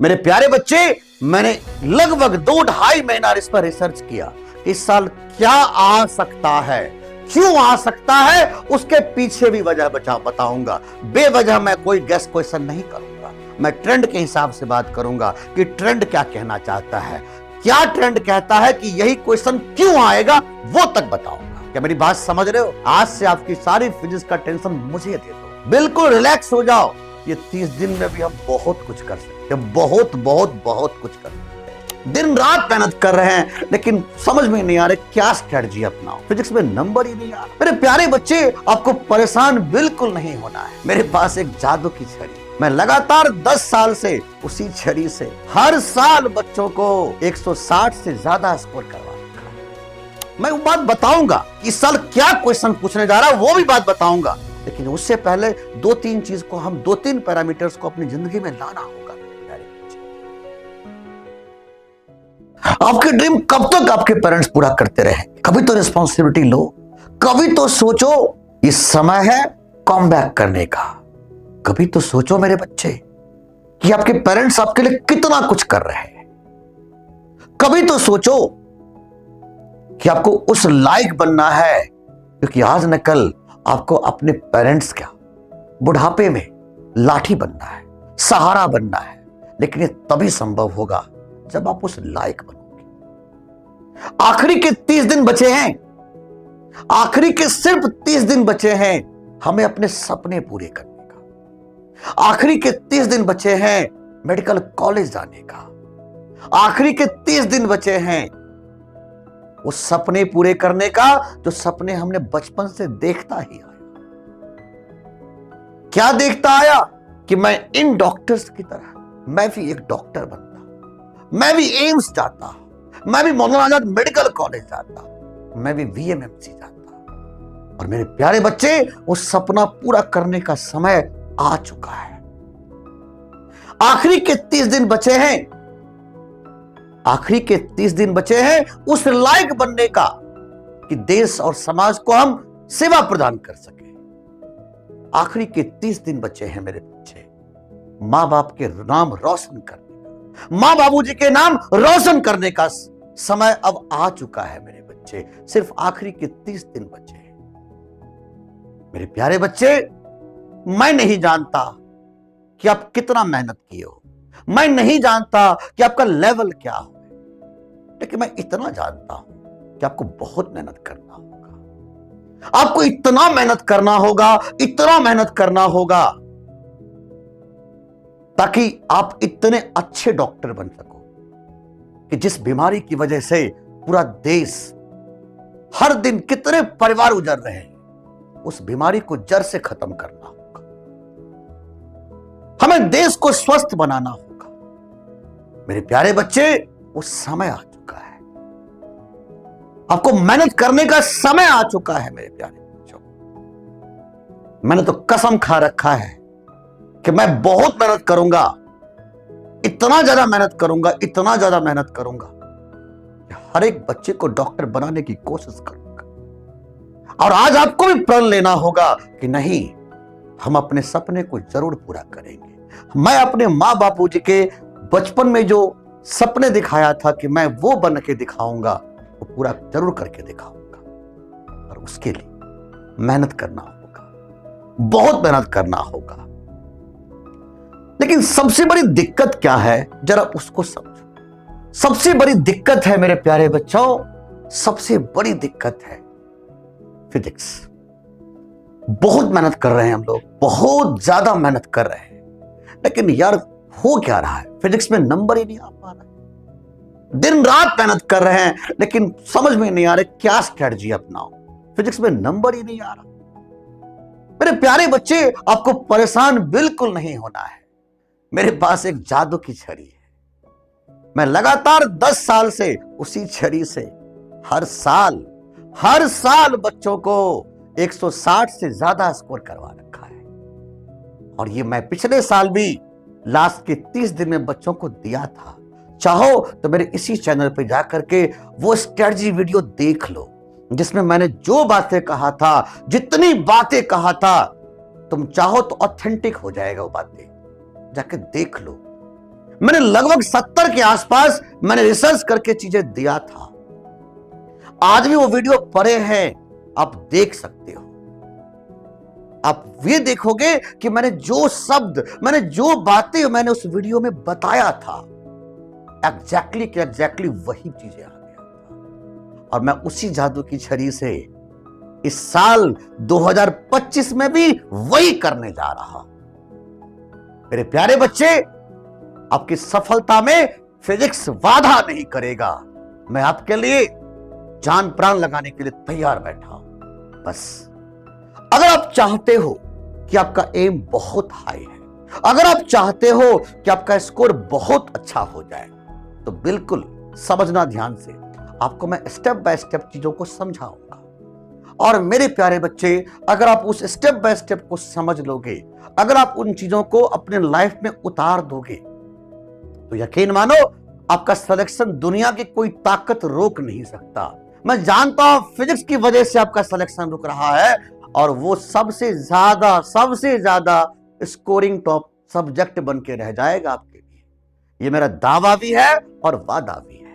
मेरे प्यारे बच्चे, मैंने लगभग 2-2.5 महीना इस पर रिसर्च किया। इस साल क्या आ सकता है, क्यों आ सकता है, उसके पीछे भी वजह बताऊंगा। बेवजह मैं कोई गेस क्वेश्चन नहीं करूंगा। मैं ट्रेंड के हिसाब से बात करूंगा कि ट्रेंड क्या कहना चाहता है, क्या ट्रेंड कहता है कि यही क्वेश्चन क्यों आएगा, वो तक बताऊंगा। क्या मेरी बात समझ रहे हो? आज से आपकी सारी फिजिक्स का टेंशन मुझे दे दो, बिल्कुल रिलैक्स हो जाओ। ये 30 दिन में भी हम बहुत कुछ कर सकते हैं, बहुत बहुत बहुत कुछ कर सकते हैं। दिन रात मेहनत कर रहे हैं, लेकिन समझ में नहीं आ रहा क्या स्ट्रेटजी अपनाओ। फिजिक्स में नंबर ही नहीं आ रहा। मेरे प्यारे बच्चे, आपको परेशान बिल्कुल नहीं होना है। मेरे पास एक जादू की छड़ी, मैं लगातार 10 साल से उसी छड़ी से हर साल बच्चों को 160 से ज्यादा स्कोर करवा रखा है। मैं वो बात बताऊंगा, इस साल क्या क्वेश्चन पूछने जा रहा है वो भी बात बताऊंगा। लेकिन उससे पहले 2-3 चीज को, हम 2-3 पैरामीटर्स को अपनी जिंदगी में लाना होगा। आपके ड्रीम कब तक आपके पेरेंट्स पूरा करते रहे? कभी तो रिस्पॉन्सिबिलिटी लो, कभी तो सोचो ये समय है कम बैक करने का। कभी तो सोचो मेरे बच्चे कि आपके पेरेंट्स आपके लिए कितना कुछ कर रहे हैं। कभी तो सोचो कि आपको उस लायक बनना है, क्योंकि आज न कल आपको अपने पेरेंट्स क्या बुढ़ापे में लाठी बनना है, सहारा बनना है। लेकिन ये तभी संभव होगा जब आप उस लायक बनोगे। आखिरी के 30 दिन बचे हैं, आखिरी के सिर्फ 30 दिन बचे हैं हमें अपने सपने पूरे करने का। आखिरी के 30 दिन बचे हैं मेडिकल कॉलेज जाने का। आखिरी के 30 दिन बचे हैं वो सपने पूरे करने का जो सपने हमने बचपन से देखता ही आया। क्या देखता आया कि मैं इन डॉक्टर्स की तरह मैं भी एक डॉक्टर बनता, मैं भी एम्स जाता, मैं भी मौलाना आजाद मेडिकल कॉलेज जाता, मैं भी वीएमएमसी जाता। और मेरे प्यारे बच्चे, वो सपना पूरा करने का समय आ चुका है। आखिरी के 30 दिन बचे हैं, आखिरी के 30 दिन बचे हैं उस लायक बनने का कि देश और समाज को हम सेवा प्रदान कर सके। आखिरी के 30 दिन बचे हैं मेरे बच्चे, मां बाप के नाम रोशन करने का, मां बाबूजी के नाम रोशन करने का समय अब आ चुका है मेरे बच्चे। सिर्फ आखिरी के 30 दिन बचे हैं मेरे प्यारे बच्चे। मैं नहीं जानता कि आप कितना मेहनत किए हो, मैं नहीं जानता कि आपका लेवल क्या हो, लेकिन मैं इतना जानता हूं कि आपको बहुत मेहनत करना होगा। आपको इतना मेहनत करना होगा, इतना मेहनत करना होगा ताकि आप इतने अच्छे डॉक्टर बन सको कि जिस बीमारी की वजह से पूरा देश हर दिन कितने परिवार उजड़ रहे हैं, उस बीमारी को जड़ से खत्म करना होगा। हमें देश को स्वस्थ बनाना होगा मेरे प्यारे बच्चे। वो समय आ चुका है, आपको मेहनत करने का समय आ चुका है मेरे प्यारे बच्चों। मैंने तो कसम खा रखा है कि मैं बहुत मेहनत करूंगा, इतना ज्यादा मेहनत करूंगा, इतना ज्यादा मेहनत करूंगा कि हर एक बच्चे को डॉक्टर बनाने की कोशिश करूंगा। और आज आपको भी प्रण लेना होगा कि नहीं, हम अपने सपने को जरूर पूरा करेंगे। मैं अपने मां बापूजी के बचपन में जो सपने दिखाया था कि मैं वो बन के दिखाऊंगा, वो पूरा जरूर करके दिखाऊंगा। और उसके लिए मेहनत करना होगा, बहुत मेहनत करना होगा। लेकिन सबसे बड़ी दिक्कत क्या है, जरा उसको समझो। सबसे बड़ी दिक्कत है मेरे प्यारे बच्चों, सबसे बड़ी दिक्कत है फिजिक्स। बहुत मेहनत कर रहे हैं हम लोग, बहुत ज्यादा मेहनत कर रहे हैं, लेकिन यार हो क्या रहा है, फिजिक्स में नंबर ही नहीं आ पा रहा है। दिन रात मेहनत कर रहे हैं, लेकिन समझ में नहीं आ रहा क्या स्ट्रेटजी अपनाओ। फिजिक्स में नंबर ही नहीं आ रहा। मेरे प्यारे बच्चे, आपको परेशान बिल्कुल नहीं होना है। मेरे पास एक जादू की छड़ी है, मैं लगातार 10 साल से उसी छड़ी से हर साल बच्चों को 160 से ज्यादा स्कोर करवा रखा है। और ये मैं पिछले साल भी लास्ट के 30 दिन में बच्चों को दिया था। चाहो तो मेरे इसी चैनल पे जाकर के वो स्ट्रेटजी वीडियो देख लो, जिसमें मैंने जो बातें कहा था, जितनी बातें कहा था, तुम चाहो तो ऑथेंटिक हो जाएगा वो बातें, जाके देख लो। मैंने लगभग 70 के आसपास मैंने रिसर्च करके चीजें दिया था। आज भी वो वीडियो पड़े हैं, आप देख सकते हो। आप ये देखोगे कि मैंने जो शब्द, मैंने जो बातें मैंने उस वीडियो में बताया था, एग्जैक्टली वही चीजें आ गया। और मैं उसी जादू की छड़ी से इस साल 2025 में भी वही करने जा रहा हूं। मेरे प्यारे बच्चे, आपकी सफलता में फिजिक्स बाधा नहीं करेगा। मैं आपके लिए जान प्राण लगाने के लिए तैयार बैठा हूं। बस अगर आप चाहते हो कि आपका एम बहुत हाई है, अगर आप चाहते हो कि आपका स्कोर बहुत अच्छा हो जाए, तो बिल्कुल समझना ध्यान से। आपको मैं स्टेप बाय स्टेप चीजों को समझाऊंगा। और मेरे प्यारे बच्चे, अगर आप उस स्टेप बाय स्टेप को समझ लोगे, अगर आप उन चीजों को अपने लाइफ में उतार दोगे, तो यकीन मानो आपका सिलेक्शन दुनिया की कोई ताकत रोक नहीं सकता। मैं जानता हूं फिजिक्स की वजह से आपका सिलेक्शन रुक रहा है, और वो सबसे ज्यादा स्कोरिंग टॉप सब्जेक्ट बन के रह जाएगा आपके लिए। ये मेरा दावा भी है और वादा भी है।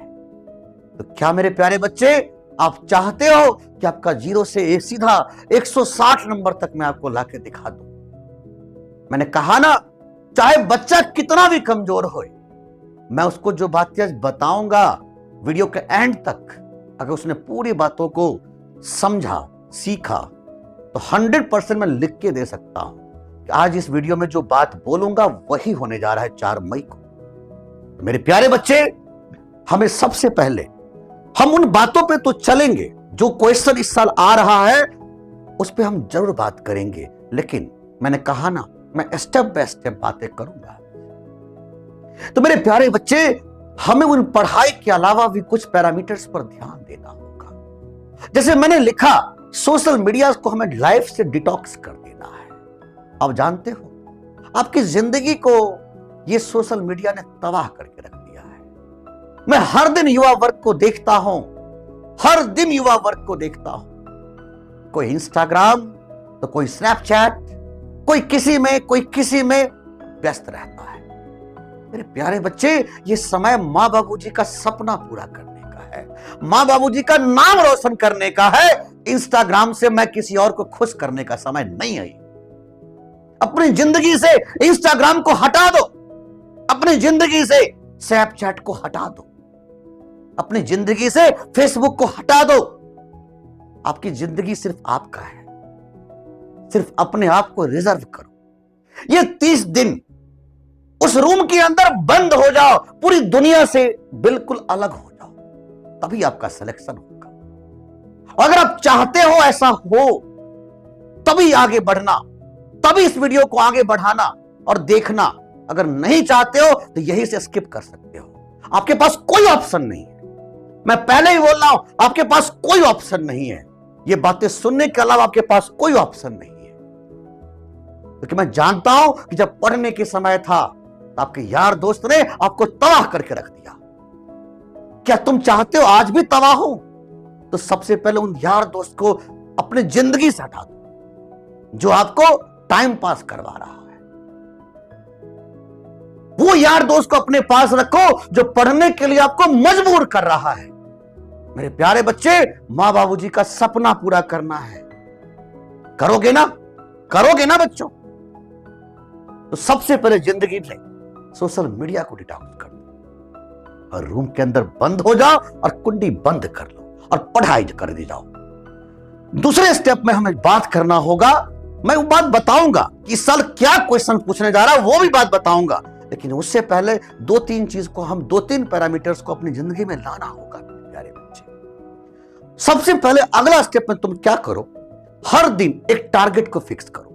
तो क्या मेरे प्यारे बच्चे, आप चाहते हो कि आपका 0 से सीधा 160 नंबर तक मैं आपको लाके दिखा दूं? मैंने कहा ना, चाहे बच्चा कितना भी कमजोर हो, मैं उसको जो बातें आज बताऊंगा वीडियो के एंड तक, अगर उसने पूरी बातों को समझा, सीखा, तो 100% मैं लिख के दे सकता हूं कि आज इस वीडियो में जो बात बोलूंगा वही होने जा रहा है 4 मई को। तो मेरे प्यारे बच्चे, हमें सबसे पहले हम उन बातों पे तो चलेंगे, जो क्वेश्चन इस साल आ रहा है उस पे हम जरूर बात करेंगे, लेकिन मैंने कहा ना, मैं स्टेप बाय स्टेप बातें करूंगा। तो मेरे प्यारे बच्चे, हमें उन पढ़ाई के अलावा भी कुछ पैरामीटर्स पर ध्यान देना होगा। जैसे मैंने लिखा, सोशल मीडिया को हमें लाइफ से डिटॉक्स कर देना है। आप जानते हो, आपकी जिंदगी को ये सोशल मीडिया ने तबाह करके रख दिया है। मैं हर दिन युवा वर्ग को देखता हूं, हर दिन युवा वर्ग को देखता हूं। कोई इंस्टाग्राम तो कोई स्नैपचैट, कोई किसी में व्यस्त रहता है। मेरे प्यारे बच्चे, ये समय माँ बाबूजी का सपना पूरा करने का है, माँ बाबूजी का नाम रोशन करने का है। इंस्टाग्राम से मैं किसी और को खुश करने का समय नहीं है। अपनी जिंदगी से इंस्टाग्राम को हटा दो, अपनी जिंदगी से स्नैपचैट को हटा दो, अपनी जिंदगी से फेसबुक को हटा दो। आपकी जिंदगी सिर्फ आपका है, सिर्फ अपने आप को रिजर्व करो। ये 30 दिन उस रूम के अंदर बंद हो जाओ, पूरी दुनिया से बिल्कुल अलग हो जाओ, तभी आपका सिलेक्शन होगा। अगर आप चाहते हो ऐसा हो, तभी आगे बढ़ना, तभी इस वीडियो को आगे बढ़ाना और देखना। अगर नहीं चाहते हो तो यही से स्किप कर सकते हो। आपके पास कोई ऑप्शन नहीं है। मैं पहले ही बोल रहा हूं, आपके पास कोई ऑप्शन नहीं है। ये बातें सुनने के अलावा आपके पास कोई ऑप्शन नहीं है। क्योंकि मैं जानता हूं कि जब पढ़ने के समय था, आपके यार दोस्त ने आपको तबाह करके रख दिया। क्या तुम चाहते हो आज भी तबाह हो? तो सबसे पहले उन यार दोस्त को अपनी जिंदगी से हटा दो, जो आपको टाइम पास करवा रहा है। वो यार दोस्त को अपने पास रखो जो पढ़ने के लिए आपको मजबूर कर रहा है। मेरे प्यारे बच्चे, मां बाबूजी का सपना पूरा करना है। करोगे ना? करोगे ना बच्चों? तो सबसे पहले जिंदगी में सोशल मीडिया को डिटॉक्स कर दो और रूम के अंदर बंद हो जाओ और कुंडी बंद कर लो और पढ़ाई कर दी जाओ। दूसरे स्टेप में हमें बात करना होगा। मैं वो बात बताऊंगा कि इस साल क्या क्वेश्चन पूछने जा रहा है, वो भी बात बताऊंगा, लेकिन उससे पहले 2-3 चीज को, हम 2-3 पैरामीटर्स को अपनी जिंदगी में लाना होगा। प्यारे बच्चे, सबसे पहले अगला स्टेप में तुम क्या करो, हर दिन एक टारगेट को फिक्स करो।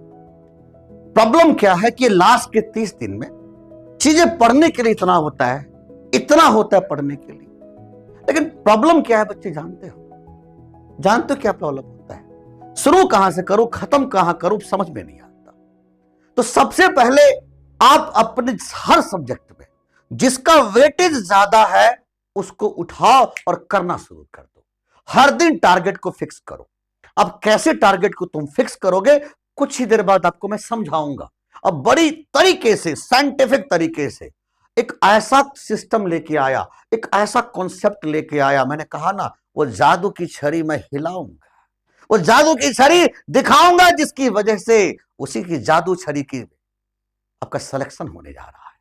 प्रॉब्लम क्या है कि लास्ट के 30 दिन में चीजें पढ़ने के लिए इतना होता है पढ़ने के लिए, लेकिन प्रॉब्लम क्या है बच्चे, जानते हो क्या प्रॉब्लम होता है? शुरू कहां से करूं, खत्म कहां करूं, समझ में नहीं आता। तो सबसे पहले आप अपने हर सब्जेक्ट में जिसका वेटेज ज्यादा है उसको उठाओ और करना शुरू कर दो। हर दिन टारगेट को फिक्स करो। अब कैसे टारगेट को तुम फिक्स करोगे, कुछ ही देर बाद आपको मैं समझाऊंगा। अब बड़ी तरीके से, साइंटिफिक तरीके से एक ऐसा सिस्टम लेके आया, एक ऐसा कॉन्सेप्ट लेके आया। मैंने कहा ना, वो जादू की छड़ी मैं हिलाऊंगा, वो जादू की छड़ी दिखाऊंगा, जिसकी वजह से उसी की जादू छड़ी की आपका सिलेक्शन होने जा रहा है।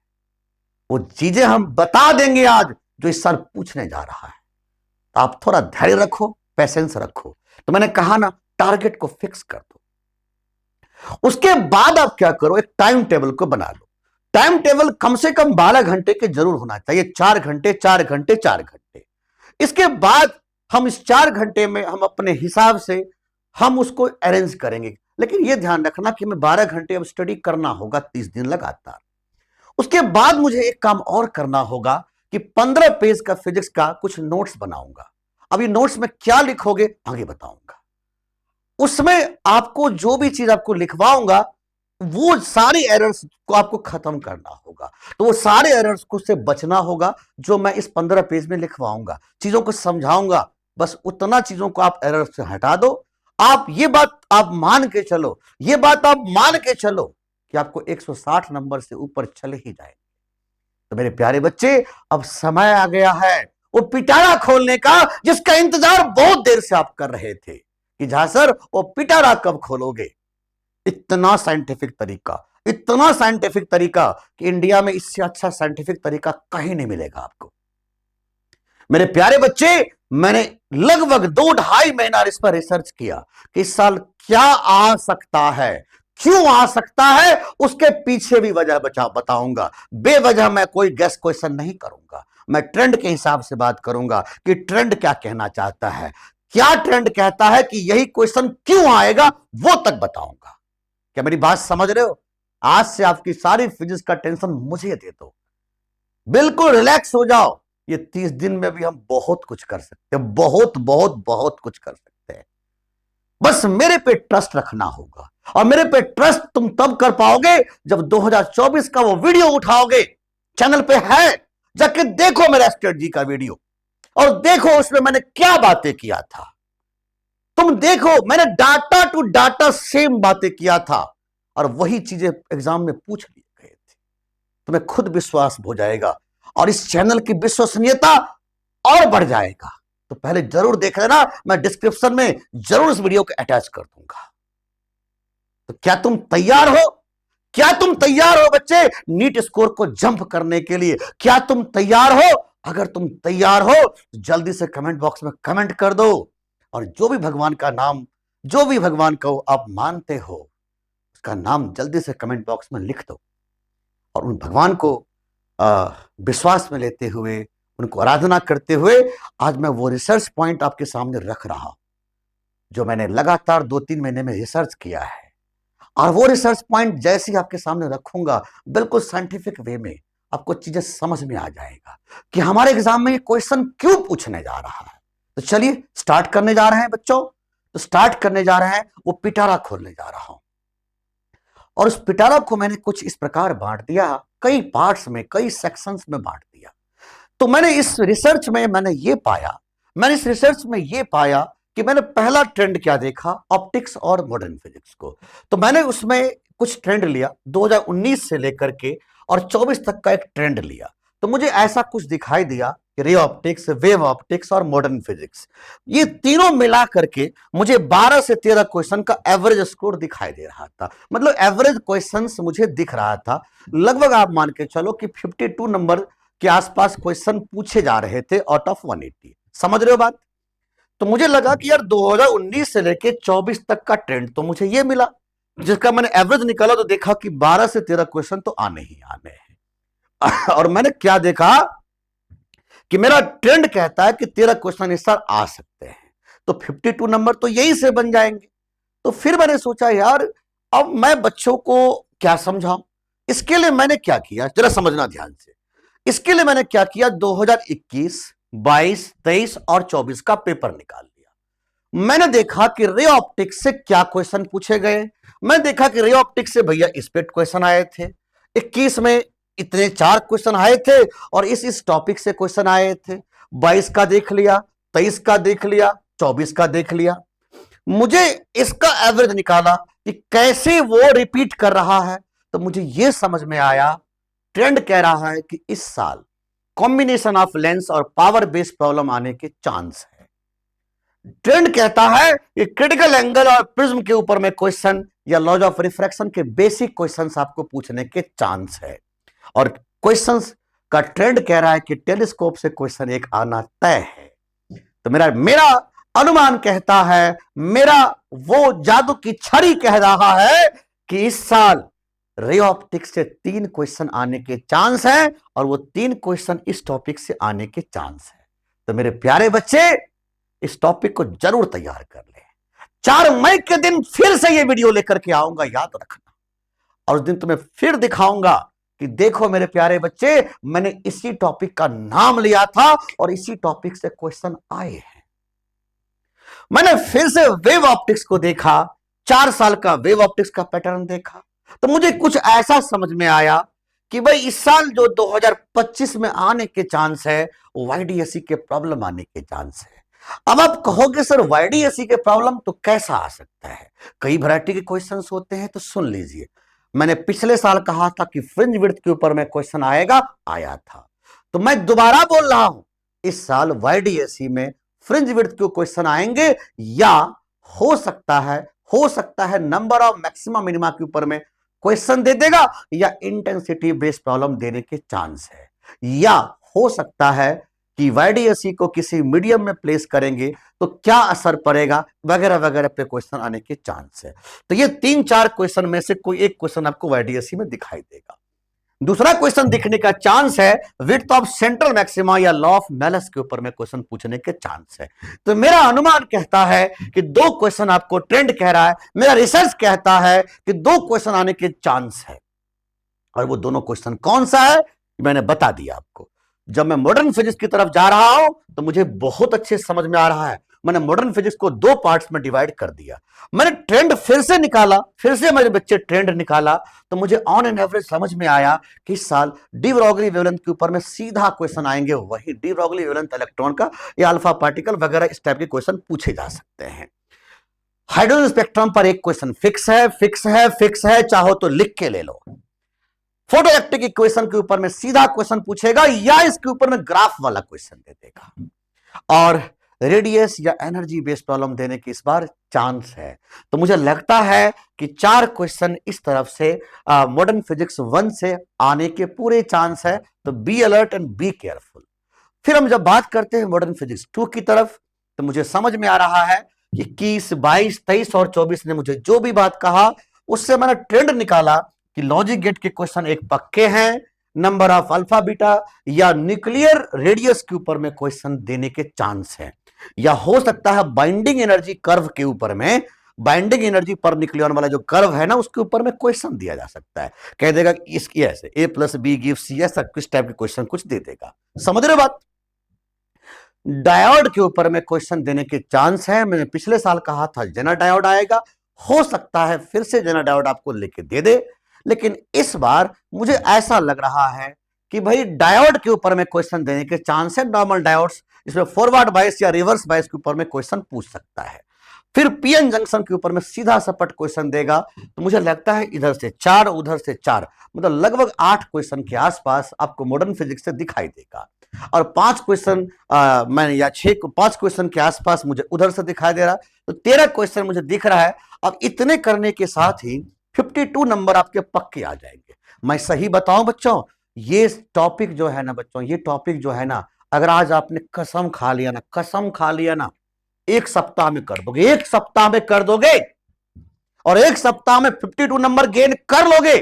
वो चीजें हम बता देंगे आज जो इस साल पूछने जा रहा है। तो आप थोड़ा धैर्य रखो, पेशेंस रखो। तो मैंने कहा ना, टारगेट को फिक्स कर दो। उसके बाद आप क्या करो, एक टाइम टेबल को बना लो। टाइम टेबल कम से कम 12 घंटे के जरूर होना चाहिए, 4 घंटे 4 घंटे 4 घंटे। इसके बाद हम इस 4 घंटे में हम अपने हिसाब से हम उसको अरेंज करेंगे। लेकिन यह ध्यान रखना कि मैं 12 घंटे अब स्टडी करना होगा 30 दिन लगातार। उसके बाद मुझे एक काम और करना होगा कि 15 पेज का फिजिक्स का कुछ नोट्स बनाऊंगा। अब ये नोट्स में क्या लिखोगे आगे बताऊंगा। उसमें आपको जो भी चीज आपको लिखवाऊंगा, वो सारे एरर्स को आपको खत्म करना होगा। तो वो सारे एरर्स को से बचना होगा जो मैं इस 15 पेज में लिखवाऊंगा, चीजों को समझाऊंगा। बस उतना चीजों को आप एरर से हटा दो। आप ये बात आप मान के चलो, ये बात आप मान के चलो कि आपको 160 नंबर से ऊपर चले ही जाए। तो मेरे प्यारे बच्चे, अब समय आ गया है वो पिटारा खोलने का, जिसका इंतजार बहुत देर से आप कर रहे थे कि जहां सर वो पिटारा कब खोलोगे। इतना साइंटिफिक तरीका, इतना साइंटिफिक तरीका कि इंडिया में इससे अच्छा साइंटिफिक तरीका कहीं नहीं मिलेगा आपको। मेरे प्यारे बच्चे, मैंने लगभग 2-2.5 महीना इस पर रिसर्च किया कि इस साल क्या आ सकता है, क्यों आ सकता है, उसके पीछे भी वजह बताऊंगा। बेवजह मैं कोई गेस क्वेश्चन नहीं करूंगा। मैं ट्रेंड के हिसाब से बात करूंगा कि ट्रेंड क्या कहना चाहता है, क्या ट्रेंड कहता है कि यही क्वेश्चन क्यों आएगा, वो तक बताऊंगा। क्या मेरी बात समझ रहे हो? आज से आपकी सारी फिजिक्स का टेंशन मुझे दे दो, बिल्कुल रिलैक्स हो जाओ। ये 30 दिन में भी हम बहुत कुछ कर सकते हैं, बहुत बहुत बहुत कुछ कर सकते हैं। बस मेरे पे ट्रस्ट रखना होगा, और मेरे पे ट्रस्ट तुम तब कर पाओगे जब 2024 का वो वीडियो उठाओगे। चैनल पे है, जाके देखो मेरा स्ट्रेटजी का वीडियो, और देखो उसमें मैंने क्या बातें किया था। तुम देखो, मैंने डाटा टू डाटा सेम बातें किया था, और वही चीजें एग्जाम में पूछ लिए गए थे। तुम्हें खुद विश्वास हो जाएगा, और इस चैनल की विश्वसनीयता और बढ़ जाएगा। तो पहले जरूर देख लेना, मैं डिस्क्रिप्शन में जरूर इस वीडियो को अटैच कर दूंगा। तो क्या तुम तैयार हो? क्या तुम तैयार हो बच्चे नीट स्कोर को जंप करने के लिए? क्या तुम तैयार हो? अगर तुम तैयार हो तो जल्दी से कमेंट बॉक्स में कमेंट कर दो, और जो भी भगवान का नाम, जो भी भगवान को आप मानते हो, उसका नाम जल्दी से कमेंट बॉक्स में लिख दो। और उन भगवान को विश्वास में लेते हुए, उनको आराधना करते हुए, आज मैं वो रिसर्च पॉइंट आपके सामने रख रहा हूं जो मैंने लगातार 2-3 महीने में रिसर्च किया है। और वो रिसर्च पॉइंट जैसे ही आपके सामने रखूंगा, बिल्कुल साइंटिफिक वे में आपको चीजें समझ में आ जाएगा कि हमारे एग्जाम में ये क्वेश्चन क्यों पूछने जा रहा है। तो चलिए स्टार्ट करने जा रहे हैं बच्चों। तो स्टार्ट करने जा रहे हैं, वो पिटारा खोलने जा रहा हूं। और उस पिटारा को मैंने कुछ इस प्रकार बांट दिया, कई पार्ट्स में, कई सेक्शंस में बांट दिया। तो मैंने इस रिसर्च में ये पाया कि मैंने पहला ट्रेंड क्या देखा, ऑप्टिक्स और मॉडर्न फिजिक्स को। तो मैंने उसमें कुछ ट्रेंड लिया 2019 से लेकर के और 24 तक का एक ट्रेंड लिया। तो मुझे ऐसा कुछ दिखाई दिया कि रे ऑप्टिक्स, वेव ऑप्टिक्स और मॉडर्न फिजिक्स, ये तीनों मिला करके मुझे 12 से 13 क्वेश्चन का एवरेज स्कोर दिखाई दे रहा था। मतलब एवरेज क्वेश्चंस मुझे दिख रहा था। लगभग आप मान के चलो कि 52 नंबर के आसपास क्वेश्चन पूछे जा रहे थे आउट ऑफ 180। समझ रहे हो बात? तो मुझे लगा कि यार 2019 से लेके 24 तक का ट्रेंड तो मुझे ये मिला, जिसका मैंने एवरेज निकाला तो देखा कि 12 से 13 क्वेश्चन तो आने ही आने हैं। और मैंने क्या देखा कि मेरा ट्रेंड कहता है कि 13 क्वेश्चन इस साल आ सकते हैं, तो 52 नंबर तो यही से बन जाएंगे। तो फिर मैंने सोचा यार अब मैं बच्चों को क्या समझाऊं। इसके लिए मैंने क्या किया, जरा समझना ध्यान से। इसके लिए मैंने क्या किया, 2021, 22, 23 और 24 का पेपर निकाल लिया। मैंने देखा कि रे ऑप्टिक्स से क्या क्वेश्चन पूछे गए। मैं देखा कि रे ऑप्टिक्स से भैया इस पे क्वेश्चन आए थे, 21 में इतने 4 क्वेश्चन आए थे, और इस टॉपिक से क्वेश्चन आए थे। 22 का देख लिया, 23 का देख लिया, 24 का देख लिया। मुझे इसका एवरेज निकाला कि कैसे वो रिपीट कर रहा है। तो मुझे यह समझ में आया ट्रेंड कह रहा है कि इस साल कॉम्बिनेशन ऑफ लेंस और पावर बेस्ड प्रॉब्लम आने के चांस है। ट्रेंड कहता है कि क्रिटिकल एंगल और प्रिज्म के ऊपर में क्वेश्चन या लॉज ऑफ रिफ्रैक्शन के बेसिक क्वेश्चंस आपको पूछने के चांस है। और क्वेश्चंस का ट्रेंड कह रहा है कि टेलीस्कोप से क्वेश्चन एक आना तय है। तो मेरा मेरा अनुमान कहता है, मेरा वो जादू की छड़ी कह रहा है कि इस साल रे ऑप्टिक्स से 3 क्वेश्चन आने के चांस है और वो 3 क्वेश्चन इस टॉपिक से आने के चांस है। तो मेरे प्यारे बच्चे, इस टॉपिक को जरूर तैयार कर ले। 4 मई के दिन फिर से ये वीडियो लेकर के आऊंगा, याद रखना। और उस दिन तुम्हें फिर दिखाऊंगा कि देखो मेरे प्यारे बच्चे, मैंने इसी टॉपिक का नाम लिया था और इसी टॉपिक से क्वेश्चन आए हैं। मैंने फिर से वेव ऑप्टिक्स को देखा, 4 साल का वेव ऑप्टिक्स का पैटर्न देखा, तो मुझे कुछ ऐसा समझ में आया कि भाई इस साल जो 2025 में आने के चांस है, वो वाईडीएसई के प्रॉब्लम आने के चांस है। अब आप कहोगे सर वाईडीएसई के प्रॉब्लम तो कैसा आ सकता है? कई वैरायटी के क्वेश्चंस होते हैं, तो सुन लीजिए। मैंने पिछले साल कहा था कि फ्रिंज विड्थ के ऊपर में क्वेश्चन आएगा, आया था। तो मैं दोबारा बोल रहा हूं, इस साल वाईडीएसई में फ्रिंज विड्थ के क्वेश्चन आएंगे, या हो सकता है नंबर ऑफ मैक्सिमा मिनिमा के ऊपर में क्वेश्चन दे देगा, या इंटेंसिटी बेस्ड प्रॉब्लम देने के चांस है, या हो सकता है कि वाईडीएसई को किसी मीडियम में प्लेस करेंगे तो क्या असर पड़ेगा वगैरह वगैरह पे क्वेश्चन आने के चांस है। तो ये 3-4 क्वेश्चन में से कोई एक क्वेश्चन आपको वाईडीएसई में दिखाई देगा। दूसरा क्वेश्चन दिखने का चांस है विड्थ ऑफ सेंट्रल मैक्सिमा या लॉ ऑफ मेलस के ऊपर में क्वेश्चन पूछने के चांस है। तो मेरा अनुमान कहता है कि 2 क्वेश्चन आपको ट्रेंड कह रहा है, मेरा रिसर्च कहता है कि 2 क्वेश्चन आने के चांस है। और वो दोनों क्वेश्चन कौन सा है मैंने बता दिया आपको। जब मैं मॉडर्न फिजिक्स की तरफ जा रहा हूं तो मुझे बहुत अच्छे समझ में आ रहा है। मैंने मॉडर्न फिजिक्स को 2 पार्ट्स में डिवाइड कर दिया। मैंने ट्रेंड फिर से निकाला, फिर से मेरे बच्चे ट्रेंड निकाला, तो मुझे ऑन एन एवरेज समझ में आया कि इस साल डी ब्रॉगली वेवलेंथ के ऊपर में सीधा क्वेश्चन आएंगे, वही डी ब्रॉगली वेवलेंथ इलेक्ट्रॉन का या अल्फा पार्टिकल वगैरह इस टाइप के क्वेश्चन पूछे जा सकते हैं। हाइड्रोजन स्पेक्ट्रम पर एक क्वेश्चन फिक्स है, चाहो तो लिख के ले लो। फोटो इलेक्ट्रिक इक्वेशन के ऊपर में सीधा क्वेश्चन पूछेगा, या इसके ऊपर में ग्राफ वाला क्वेश्चन दे देगा। और रेडियस या एनर्जी बेस्ड प्रॉब्लम देने की इस बार चांस है। तो मुझे लगता है कि 4 क्वेश्चन इस तरफ से मॉडर्न फिजिक्स 1 से आने के पूरे चांस है। तो be alert and be careful. फिर हम जब बात करते हैं मॉडर्न फिजिक्स 2 की तरफ, तो मुझे समझ में आ रहा है कि 21, 22, 23 और 24 ने मुझे जो भी बात कहा, उससे मैंने ट्रेंड निकाला कि लॉजिक गेट के क्वेश्चन एक पक्के हैं, नंबर ऑफ अल्फा बीटा या न्यूक्लियर रेडियस के ऊपर में क्वेश्चन देने के चांस है, या हो सकता है बाइंडिंग एनर्जी कर्व के ऊपर में, बाइंडिंग एनर्जी पर न्यूक्लियन वाला जो कर्व है ना, उसके ऊपर में क्वेश्चन दिया जा सकता है। कह देगा इसकी ऐसे A+B गिव्स C, ऐसा किस टाइप के क्वेश्चन कुछ दे देगा। समझ रहे बात? डायोड के ऊपर में क्वेश्चन देने के चांस है। मैंने पिछले साल कहा था जेनर डायोड आएगा, हो सकता है फिर से जेनर डायोड आपको लेके दे दे, लेकिन इस बार मुझे ऐसा लग रहा है कि भाई डायोड के ऊपर में क्वेश्चन देने के चांस है। नॉर्मल डायोड्स, इसमें फॉरवर्ड बायस या रिवर्स बायस के ऊपर में क्वेश्चन पूछ सकता है। फिर पीएन जंक्शन के ऊपर में सीधा सपट क्वेश्चन देगा। तो मुझे लगता है इधर से 4 उधर से 4, मतलब लगभग 8 क्वेश्चन के आसपास आपको मॉडर्न फिजिक्स से दिखाई देगा। और 5 क्वेश्चन मैंने या 5 क्वेश्चन के आसपास मुझे उधर से दिखाई दे रहा है। तो 13 क्वेश्चन मुझे दिख रहा है। अब इतने करने के साथ ही 52 नंबर आपके पक्के आ जाएंगे। मैं सही बताऊं बच्चों, ये टॉपिक जो है ना बच्चों, ये टॉपिक जो है ना, अगर आज आपने कसम खा लिया ना, 1 सप्ताह में कर दोगे, 1 सप्ताह में कर दोगे, और 1 सप्ताह में 52 नंबर गेन कर लोगे।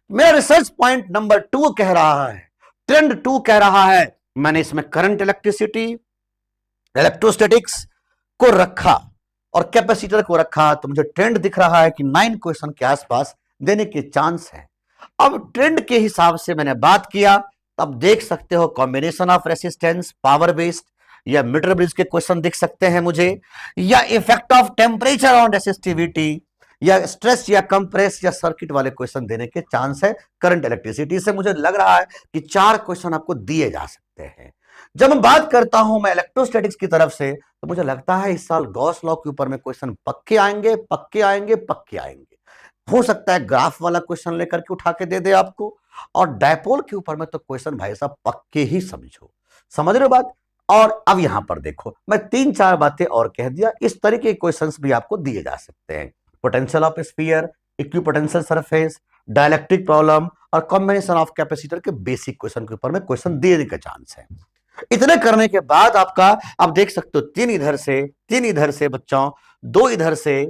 मेरा रिसर्च पॉइंट नंबर 2 कह रहा है, ट्रेंड 2 कह रहा है, मैंने इसमें करंट, इलेक्ट्रिसिटी, इलेक्ट्रोस्टैटिक्स को रखा और कैपेसिटर को रखा। तो मुझे ट्रेंड दिख रहा है कि 9 क्वेश्चन के आसपास देने के चांस है। अब ट्रेंड के हिसाब से मैंने बात किया, तब देख सकते हो combination of resistance, power based या मीटर ब्रिज के क्वेश्चन दिख सकते हैं मुझे, या effect of temperature on resistivity, या स्ट्रेस या कंप्रेस या सर्किट वाले क्वेश्चन देने के चांस है। करंट, इलेक्ट्रिसिटी से मुझे लग रहा है कि 4 क्वेश्चन आपको दिए जा सकते हैं। जब मैं बात करता हूं मैं इलेक्ट्रोस्टैटिक्स की तरफ से, तो मुझे लगता है इस साल गॉस लॉ के ऊपर में क्वेश्चन पक्के आएंगे। हो सकता है ग्राफ वाला क्वेश्चन लेकर के उठा के दे दे आपको, और डायपोल के ऊपर में तो क्वेश्चन भाई साहब पक्के ही समझो। समझ रहे हो बात? और अब यहां पर देखो, मैं 3-4 बातें और कह दिया, इस तरीके के क्वेश्चंस भी आपको दिए जा सकते हैं। Potential of sphere, equipotential surface, dielectric problem और कॉम्बिनेशन ऑफ कैपेसिटर के बेसिक क्वेश्चन के ऊपर में क्वेश्चन देने का चांस है। इतने करने के बाद आपका, आप देख सकते हो 3 इधर से बच्चों, 2 इधर से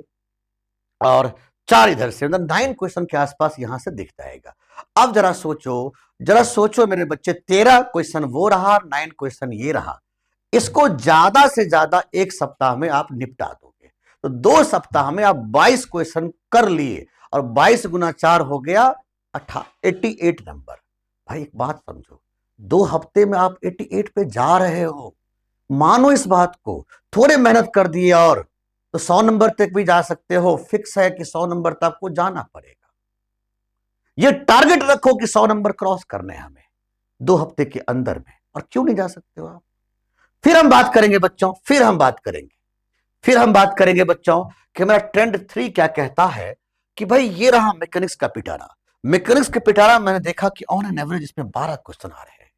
और 4 इधर से, मतलब 9 क्वेश्चन के आसपास यहां से दिख जाएगा। अब जरा सोचो मेरे बच्चे, 13 क्वेश्चन वो रहा, 9 क्वेश्चन ये रहा। इसको ज्यादा से ज्यादा 1 सप्ताह में आप निपटा दोगे, तो 2 सप्ताह में आप 22 क्वेश्चन कर लिए, और 22 गुना 4 हो गया 88 नंबर। भाई एक बात समझो, 2 हफ्ते में आप 88 पे जा रहे हो। मानो इस बात को, थोड़े मेहनत कर दिए और तो 100 नंबर तक भी जा सकते हो। फिक्स है कि 100 नंबर तक आपको जाना पड़ेगा। ये टारगेट रखो कि 100 नंबर क्रॉस करने हैं हमें 2 हफ्ते के अंदर में, और क्यों नहीं जा सकते हो आप? फिर हम बात करेंगे बच्चों, फिर हम बात करेंगे बच्चों कि मेरा ट्रेंड 3 क्या कहता है कि भाई ये रहा मैकेनिक्स का पिटारा। मैंने देखा कि ऑन एन एवरेज इसमें 12 क्वेश्चन आ रहे हैं।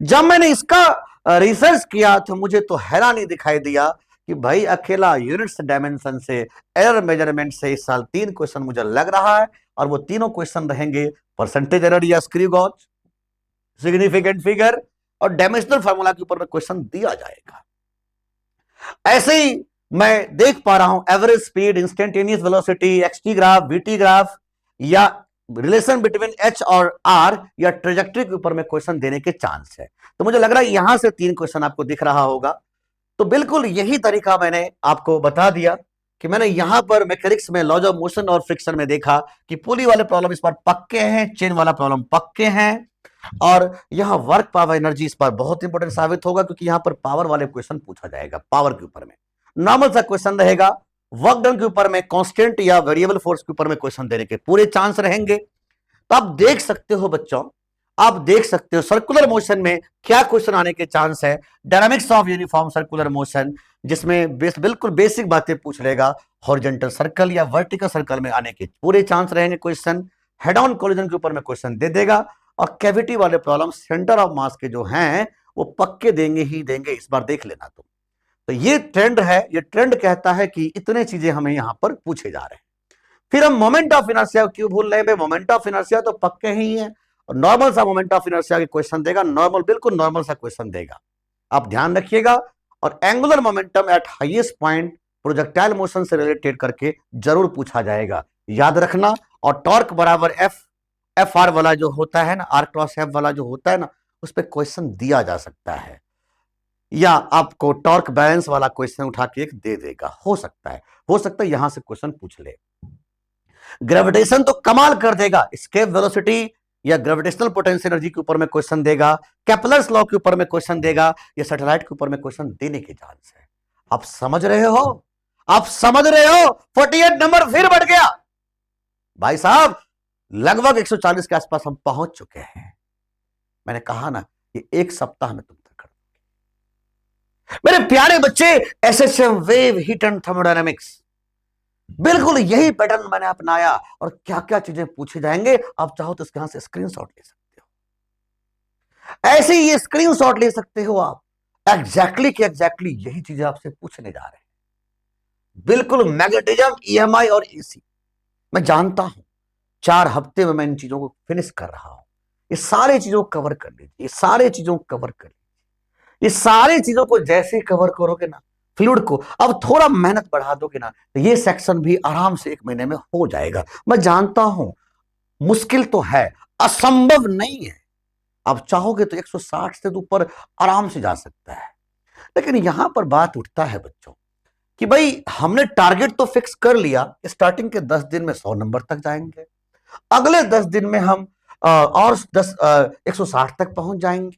जब मैंने इसका रिसर्च किया तो मुझे तो हैरानी दिखाई दिया कि भाई अकेला यूनिट्स डायमेंशन से, एरर मेजरमेंट से इस साल 3 क्वेश्चन मुझे लग रहा है, और वो तीनों क्वेश्चन रहेंगे परसेंटेज एरर या स्क्रू गॉज, सिग्निफिकेंट फिगर और डायमेंशनल फार्मूला के ऊपर में क्वेश्चन दिया जाएगा। ऐसे ही मैं देख पा रहा हूं average speed, instantaneous velocity, XT graph, VT graph, या रिलेशन बिटवीन एच और आर या ट्रेजेक्ट्री के ऊपर में क्वेश्चन देने के चांस है। तो मुझे लग रहा है यहां से 3 क्वेश्चन आपको दिख रहा होगा। तो बिल्कुल यही तरीका मैंने आपको बता दिया कि मैंने यहां पर मैकेनिक्स में लॉज ऑफ मोशन और फ्रिक्शन में देखा कि पुली वाले प्रॉब्लम इस बार पक्के हैं, चेन वाला प्रॉब्लम पक्के हैं, और यहां वर्क पावर एनर्जी इस बार बहुत इंपॉर्टेंट साबित होगा, क्योंकि यहां पर पावर वाले क्वेश्चन पूछा जाएगा। पावर के ऊपर में नॉर्मल सा क्वेश्चन रहेगा, वर्क डन के ऊपर में कांस्टेंट या वेरिएबल फोर्स के ऊपर में क्वेश्चन देने के पूरे चांस रहेंगे। तो आप देख सकते हो बच्चों, आप देख सकते हो सर्कुलर मोशन में क्या क्वेश्चन आने के चांस है। Dynamics of uniform circular motion, जिसमें बिल्कुल बेसिक बातें पूछ लेगा। हॉरिजॉन्टल सर्कल या वर्टिकल सर्कल में आने के पूरे चांस रहेंगे क्वेश्चन। हेड ऑन कोलिजन के ऊपर में क्वेश्चन दे देगा, और कैविटी वाले प्रॉब्लम सेंटर ऑफ मास के जो हैं वो पक्के देंगे ही देंगे, इस बार देख लेना तुम। तो ये ट्रेंड है, ये ट्रेंड कहता है कि इतने चीजें हमें यहां पर पूछे जा रहे हैं। फिर हम मोमेंट ऑफ इनर्शिया क्यों भूल रहे हैं? मोमेंट ऑफ इनर्शिया तो पक्के ही है, और नॉर्मल सा मोमेंट ऑफ इनर्शिया के क्वेश्चन देगा, नॉर्मल, बिल्कुल नॉर्मल सा क्वेश्चन देगा, आप ध्यान रखिएगा। और angular momentum eight highest point projectile motion से रिलेटेड करके जरूर पूछा जाएगा, याद रखना। और टॉर्क बराबर एफ आर वाला जो होता है ना, आर क्रॉस एफ वाला जो होता है ना, उस पर क्वेश्चन दिया जा सकता है, या आपको टॉर्क बैलेंस वाला क्वेश्चन उठा के एक दे देगा, हो सकता है यहां से क्वेश्चन पूछ ले। ग्रेविटेशन तो कमाल कर देगा, स्केप वेलोसिटी या ग्रेविटेशनल पोटेंशियल एनर्जी के ऊपर में क्वेश्चन देगा, केपलर्स लॉ के ऊपर में क्वेश्चन देगा, या सैटेलाइट के ऊपर में क्वेश्चन देने के चांस है। आप समझ रहे हो? 48 नंबर फिर बढ़ गया भाई साहब, लगभग 140 के आसपास हम पहुंच चुके हैं। मैंने कहा ना, ये 1 सप्ताह में तुम तक कर दोगे मेरे प्यारे बच्चे। SSM wave heat and thermodynamics, बिल्कुल यही पैटर्न मैंने अपनाया, और क्या क्या चीजें पूछे जाएंगे, आप चाहो तो इसके यहां से स्क्रीनशॉट ले सकते हो, ऐसे ही ये स्क्रीनशॉट ले सकते हो आप। एग्जैक्टली यही चीजें आपसे पूछने जा रहे हैं, बिल्कुल मैग्नेटिज्म, ईएमआई और एसी। मैं जानता हूं 4 हफ्ते में मैं इन चीजों को फिनिश कर रहा हूं। ये सारी चीजों को कवर कर लीजिए, ये सारी चीजों को कवर कर लीजिए, ये सारी चीजों को जैसे ही कवर करोगे ना, फ्लूइड को अब थोड़ा मेहनत बढ़ा दोगे ना, तो ये सेक्शन भी आराम से 1 महीने में हो जाएगा। मैं जानता हूं मुश्किल तो है, असंभव नहीं है। आप चाहोगे तो 160 से ऊपर आराम से जा सकता है। लेकिन यहां पर बात उठता है बच्चों कि भाई हमने टारगेट तो फिक्स कर लिया, स्टार्टिंग के 10 दिन में 100 नंबर तक जाएंगे, अगले 10 दिन में हम और 160 तक पहुंच जाएंगे,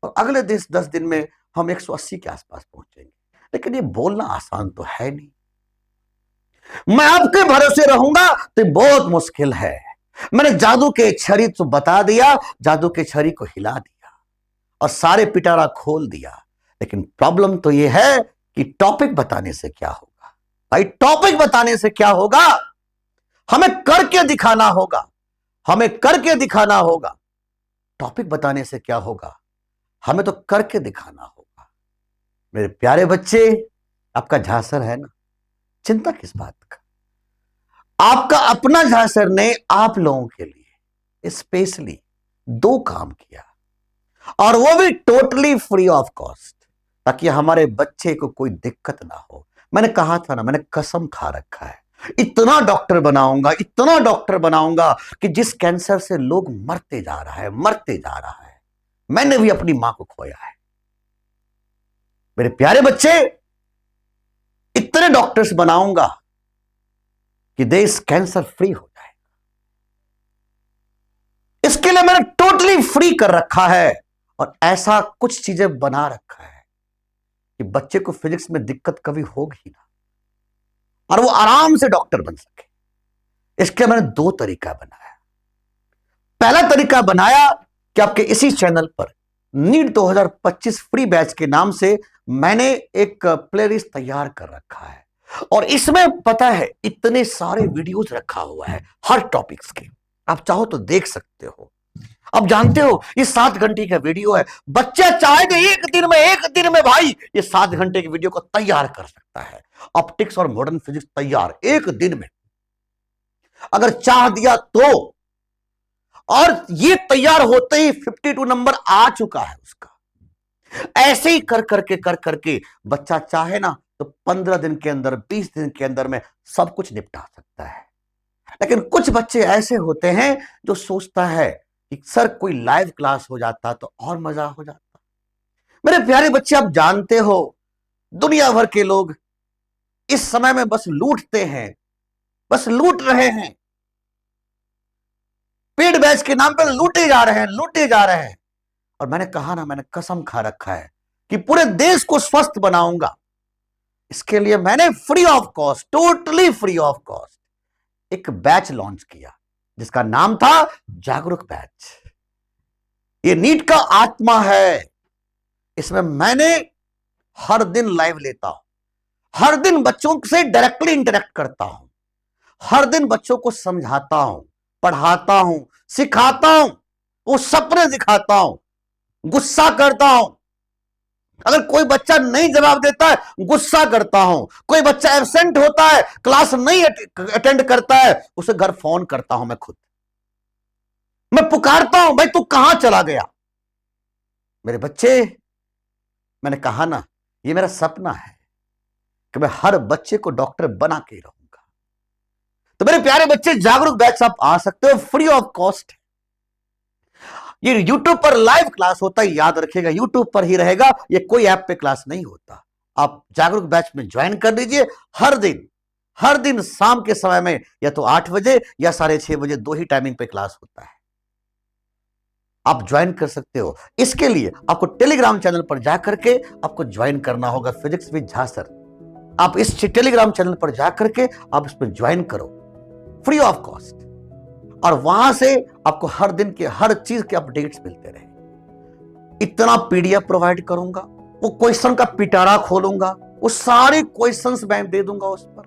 और अगले 10 दिन में हम 180 के आसपास पहुंचेंगे। लेकिन ये बोलना आसान तो है नहीं, मैं आपके भरोसे रहूंगा तो बहुत मुश्किल है। मैंने जादू के छड़ी तो बता दिया, जादू के छड़ी को हिला दिया और सारे पिटारा खोल दिया। लेकिन प्रॉब्लम तो ये है कि टॉपिक बताने से क्या होगा भाई, टॉपिक बताने से क्या होगा? हमें करके दिखाना होगा, हमें करके दिखाना होगा। टॉपिक बताने से क्या होगा, हमें तो करके दिखाना होगा। मेरे प्यारे बच्चे, आपका झांसर है ना, चिंता किस बात का। आपका अपना झांसर ने आप लोगों के लिए स्पेशली 2 काम किया, और वो भी टोटली फ्री ऑफ कॉस्ट, ताकि हमारे बच्चे को कोई दिक्कत ना हो। मैंने कहा था ना, मैंने कसम खा रखा है, इतना डॉक्टर बनाऊंगा, इतना डॉक्टर बनाऊंगा कि जिस कैंसर से लोग मरते जा रहा है, मरते जा रहा है। मैंने भी अपनी मां को खोया है। मेरे प्यारे बच्चे, इतने डॉक्टर्स बनाऊंगा कि देश कैंसर फ्री हो जाए। इसके लिए मैंने टोटली फ्री कर रखा है, और ऐसा कुछ चीजें बना रखा है कि बच्चे को फिजिक्स में दिक्कत कभी होगी ही ना, और वो आराम से डॉक्टर बन सके। इसके लिए मैंने 2 तरीका बनाया। पहला तरीका बनाया कि आपके इसी चैनल पर नीट 2025 फ्री बैच के नाम से मैंने एक प्लेलिस्ट तैयार कर रखा है, और इसमें पता है इतने सारे वीडियोस रखा हुआ है हर टॉपिक्स के। आप चाहो तो देख सकते हो। अब जानते हो ये 7 घंटे का वीडियो है। बच्चा चाहे तो एक दिन में भाई ये 7 घंटे की वीडियो को तैयार कर सकता है। ऑप्टिक्स और मॉडर्न फिजिक्स तैयार एक दिन में, अगर चाह दिया तो। और ये तैयार होते ही 52 नंबर आ चुका है उसका। ऐसे ही कर करके बच्चा चाहे ना तो 15 दिन के अंदर, 20 दिन के अंदर में सब कुछ निपटा सकता है। लेकिन कुछ बच्चे ऐसे होते हैं जो सोचता है कि सर कोई लाइव क्लास हो जाता तो और मजा हो जाता। मेरे प्यारे बच्चे, आप जानते हो दुनिया भर के लोग इस समय में बस लूटते हैं, बस लूट रहे हैं। पेड बैच के नाम पर लूटे जा रहे हैं, लूटे जा रहे हैं। और मैंने कहा ना, मैंने कसम खा रखा है कि पूरे देश को स्वस्थ बनाऊंगा। इसके लिए मैंने free of cost, totally free of cost एक बैच लॉन्च किया, जिसका नाम था जागरूक बैच। ये नीट का आत्मा है। इसमें मैंने हर दिन लाइव लेता हूं, हर दिन बच्चों से डायरेक्टली इंटरेक्ट करता हूं, हर दिन बच्चों को समझाता हूं, पढ़ाता हूं, सिखाता हूं, वो सपने दिखाता हूं, गुस्सा करता हूं। अगर कोई बच्चा नहीं जवाब देता है, गुस्सा करता हूं। कोई बच्चा एब्सेंट होता है, क्लास नहीं अटेंड करता है, उसे घर फोन करता हूं मैं खुद। मैं पुकारता हूं, भाई तू कहां चला गया। मेरे बच्चे, मैंने कहा ना, ये मेरा सपना है कि मैं हर बच्चे को डॉक्टर बना के रहूंगा। तो मेरे प्यारे बच्चे, जागरूक बैच आप आ सकते हो, फ्री ऑफ कॉस्ट। ये YouTube पर लाइव क्लास होता है, याद रखिएगा, YouTube पर ही रहेगा, ये कोई ऐप पे क्लास नहीं होता। आप जागरूक बैच में ज्वाइन कर लीजिए। हर दिन शाम के समय में या तो 8 बजे या 6:30 बजे, 2 ही टाइमिंग पे क्लास होता है। आप ज्वाइन कर सकते हो। इसके लिए आपको टेलीग्राम चैनल पर जाकर के आपको ज्वाइन करना होगा, फिजिक्स विद झांसर। आप इस टेलीग्राम चैनल पर जाकर के आप इस पर ज्वाइन करो, फ्री ऑफ कॉस्ट। और वहां से आपको हर दिन के हर चीज के अपडेट्स मिलते रहे। इतना पीडीएफ प्रोवाइड करूंगा, वो क्वेश्चन का पिटारा खोलूंगा, वो सारे क्वेश्चंस मैं दे दूंगा उस पर।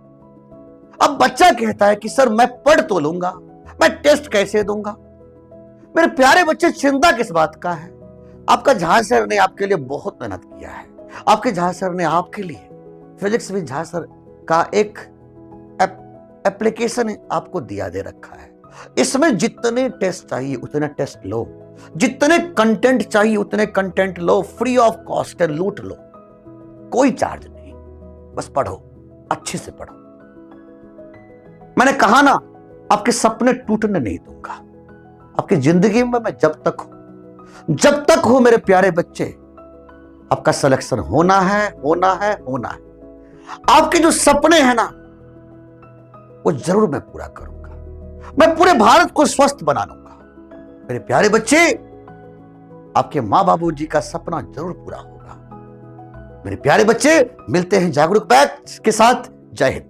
अब बच्चा कहता है कि सर मैं पढ़ तो लूंगा, मैं टेस्ट कैसे दूंगा। मेरे प्यारे बच्चे, चिंता किस बात का है। आपका झांसर ने आपके लिए बहुत मेहनत किया है। आपके झांसर ने आपके लिए फिजिक्स विद झांसर का एक एप्लीकेशन आपको दिया दे रखा है। इसमें जितने टेस्ट चाहिए उतने टेस्ट लो, जितने कंटेंट चाहिए उतने content low, free of cost है, लूट लो, कोई चार्ज नहीं। बस पढ़ो, अच्छे से पढ़ो। मैंने कहा ना, आपके सपने टूटने नहीं दूंगा। आपकी जिंदगी में मैं जब तक हूं मेरे प्यारे बच्चे, आपका सिलेक्शन होना है, होना है, होना है। आपके जो सपने हैं ना, वो जरूर मैं पूरा करूंगा। मैं पूरे भारत को स्वस्थ बना लूंगा। मेरे प्यारे बच्चे, आपके मां बाबू जी का सपना जरूर पूरा होगा। मेरे प्यारे बच्चे, मिलते हैं जागरूक बैच के साथ। जय हिंद।